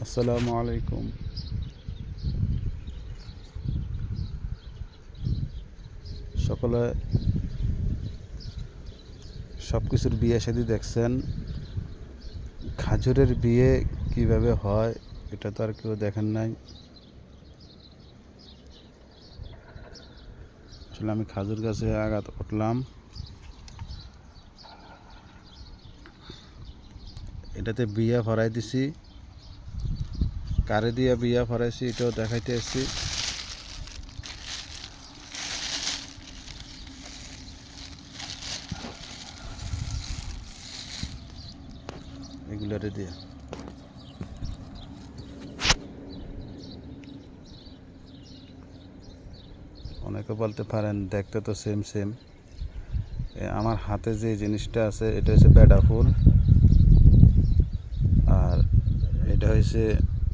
আসসালামু আলাইকুম। সকলে সব কিছুর বিয়ে শাদী দেখছেন, খাজুরের বিয়ে কিভাবে হয় এটা তো আর কেউ দেখেন নাই। আসলে আমি খাজুর গাছে আঘাত উঠলাম, এটাতে বিয়া ভরাই দিছি, কারে দিয়া বিয়া ভরাইছি এটাও দেখাইতে আসছি। এগুলারে দিয়া অনেকে বলতে পারেন দেখতে তো সেম সেম। আমার হাতে যে জিনিসটা আছে এটা হচ্ছে বেডা ফুল, আর এটা হচ্ছে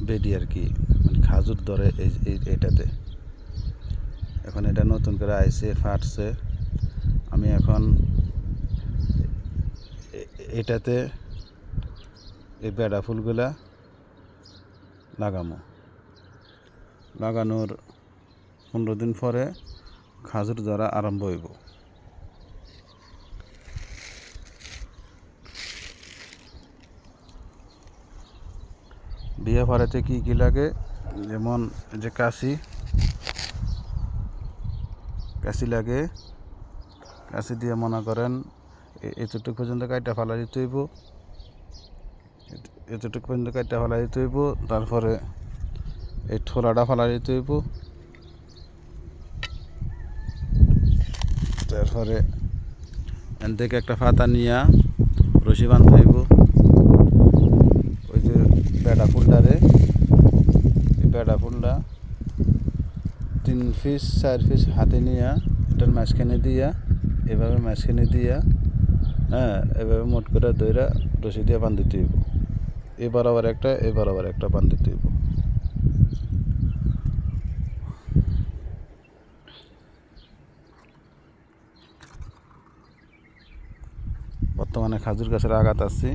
বেডি আর কি, মানে খাজুর ধরে এটাতে। এখন এটা নতুন করে আইছে, ফাটছে। আমি এখন এটাতে এই বেডা ফুলগুলা লাগানোর 15 দিন পরে খাজুর ধরা আরম্ভ হইব। বিয়ে ভরাতে কি কি লাগে, যেমন যে কাশি লাগে। কাশি দিয়ে মনে করেন এতটুকু পর্যন্ত কাইটা ফালা দিতে হইব, এতটুকু পর্যন্ত কাইটা ফালা দিতে হইব। তারপরে এই ঠোলাটা ফালা দিতে হইব। তারপরে এন থেকে একটা পাতা নিয়ে রশি বাঁধতে হইব। ওই যে বেডা ফুলটারে, এই বেডা ফুলটা 3 পিস 4 পিস হাতে নিয়ে এটার মাঝখানে দিয়া, এভাবে মাঝখানে দিয়া, এভাবে মোট করে দইরা রশি দিয়ে বান্ধিতে হইব। এবার আবার একটা বান্ধিতে হইব। বর্তমানে খাজুর গাছের আঘাত আছে।